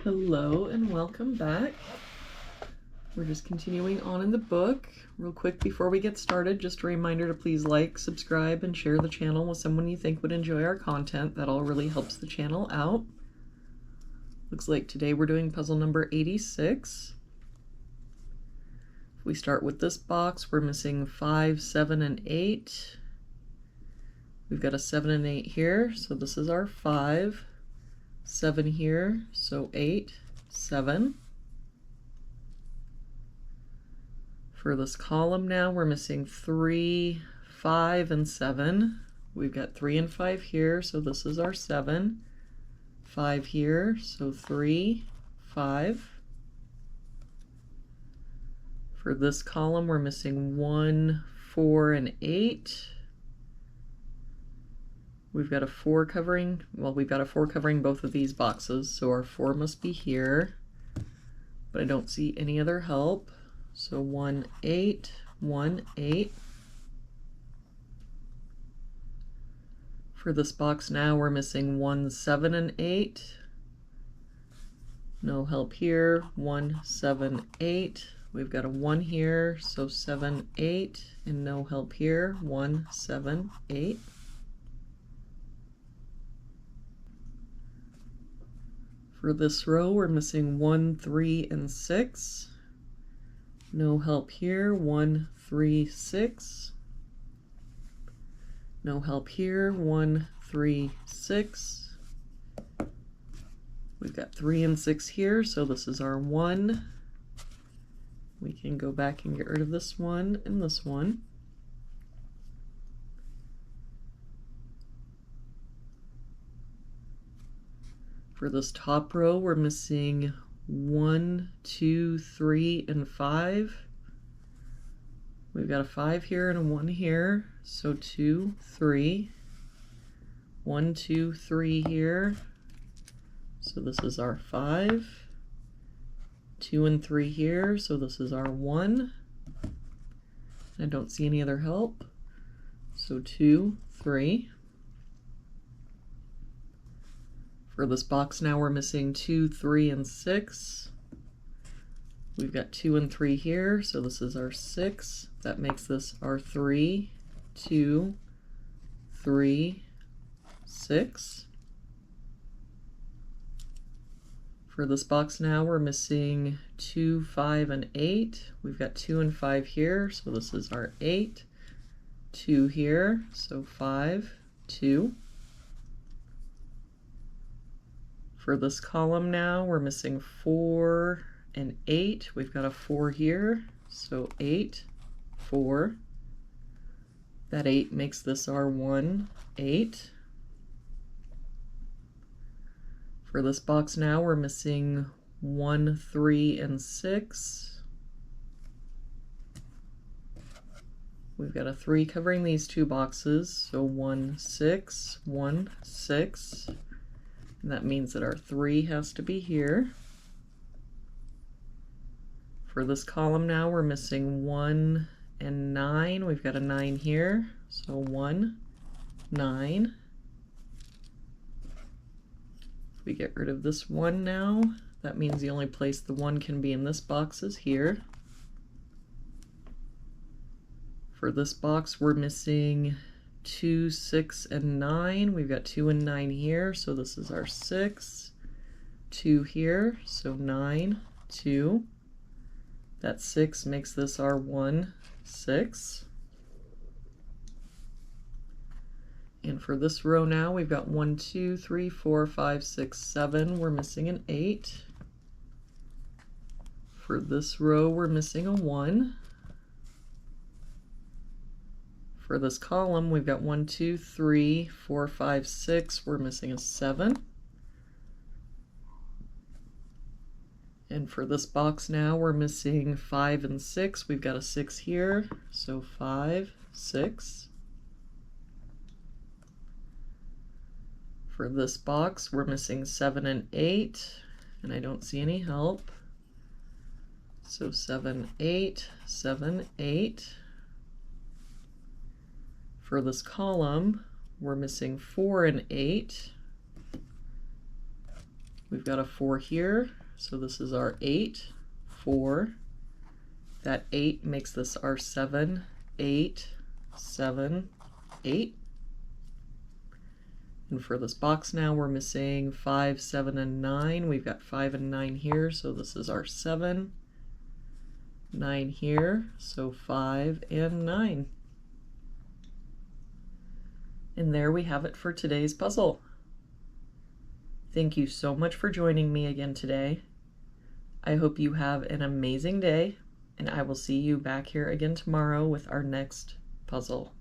Hello and welcome back. We're just continuing on in the book. Real quick before we get started, just a reminder to please like, subscribe, and share the channel with someone you think would enjoy our content. That all really helps the channel out. Looks like today we're doing puzzle number 86. If we start with this box, we're missing 5, 7, and 8. We've got a 7 and 8 here, so this is our 5. 7 here, so 8, 7. For this column now, we're missing 3, 5, and 7. We've got 3 and 5 here, so this is our 7. 5 here, so 3, 5. For this column, we're missing 1, 4, and 8. We've got a 4 covering, well, we've got a 4 covering both of these boxes, so our 4 must be here, but I don't see any other help. So 1, 8, 1, 8. For this box now, we're missing 1, 7, and 8. No help here. 1, 7, 8. We've got a 1 here, so 7, 8, and no help here. 1, 7, 8. For this row, we're missing 1, 3, and 6. No help here. 1, 3, 6. No help here. 1, 3, 6. We've got 3 and 6 here, so this is our 1. We can go back and get rid of this one and this one. For this top row, we're missing 1, 2, 3, and 5. We've got a 5 here and a 1 here, so 2, 3. 1, 2, 3 here, so this is our 5. 2 and 3 here, so this is our 1. I don't see any other help, so 2, 3. For this box now, we're missing 2, 3, and 6. We've got 2 and 3 here, so this is our 6. That makes this our 3, 2, 3, 6. For this box now, we're missing 2, 5, and 8. We've got 2 and 5 here, so this is our 8. 2 here, so 5, 2. For this column now, we're missing 4 and 8. We've got a 4 here, so 8, 4. That 8 makes this our 1, 8. For this box now, we're missing 1, 3, and 6. We've got a 3 covering these two boxes, so 1, 6, 1, 6. And that means that our 3 has to be here. For this column now, we're missing 1 and 9. We've got a 9 here, so 1, 9. If we get rid of this 1 now, that means the only place the 1 can be in this box is here. For this box, we're missing 2, 6, and 9. We've got 2 and 9 here, so this is our 6. 2 here, so 9, 2. That 6 makes this our 1, 6. And for this row now, we've got 1, 2, 3, 4, 5, 6, 7. We're missing an 8. For this row, we're missing a 1. For this column, we've got 1, 2, 3, 4, 5, 6. We're missing a 7. And for this box now, we're missing 5 and 6. We've got a 6 here, so 5, 6. For this box, we're missing 7 and 8, and I don't see any help. So 7, 8, 7, 8. For this column, we're missing 4 and 8. We've got a 4 here, so this is our 8, 4. That 8 makes this our 7, 8, 7, 8. And for this box now, we're missing 5, 7, and 9. We've got 5 and 9 here, so this is our 7. 9 here, so 5 and 9. And there we have it for today's puzzle. Thank you so much for joining me again today. I hope you have an amazing day, and I will see you back here again tomorrow with our next puzzle.